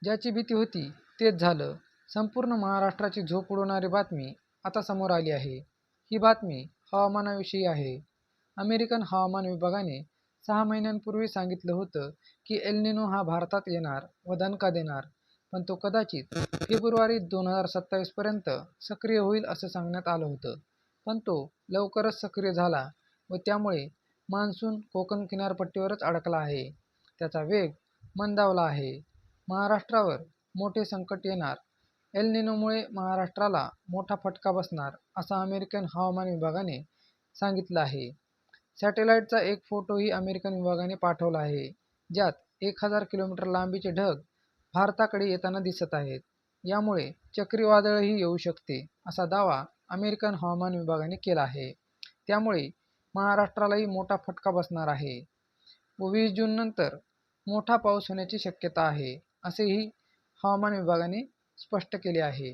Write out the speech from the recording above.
ज्याची भीती होती तेच झालं. संपूर्ण महाराष्ट्राची झोप उडवणारी बातमी आता समोर आली आहे. ही बातमी हवामानाविषयी आहे. अमेरिकन हवामान विभागाने 6 महिन्यांपूर्वी सांगितलं होतं की एल निनो हा भारतात येणार व दणका देणार, पण तो कदाचित फेब्रुवारी 2027 पर्यंत सक्रिय होईल असं सांगण्यात आलं होतं. पण तो लवकरच सक्रिय झाला व त्यामुळे मान्सून कोकण किनारपट्टीवरच अडकला आहे. त्याचा वेग मंदावला आहे. महाराष्ट्रावर मोठे संकट येणार. एल निनोमुळे महाराष्ट्राला मोठा फटका बसणार असं अमेरिकन हवामान विभागाने सांगितलं आहे. सॅटेलाईटचा एक फोटोही अमेरिकन विभागाने पाठवला आहे, ज्यात 1000 किलोमीटर लांबीचे ढग भारताकडे येताना दिसत आहेत. यामुळे चक्रीवादळही येऊ शकते असा दावा अमेरिकन हवामान विभागाने केला आहे. त्यामुळे महाराष्ट्रालाही मोठा फटका बसणार आहे व 20 जूननंतर मोठा पाऊस होण्याची शक्यता आहे, असेही हवामान विभागाने स्पष्ट केले आहे.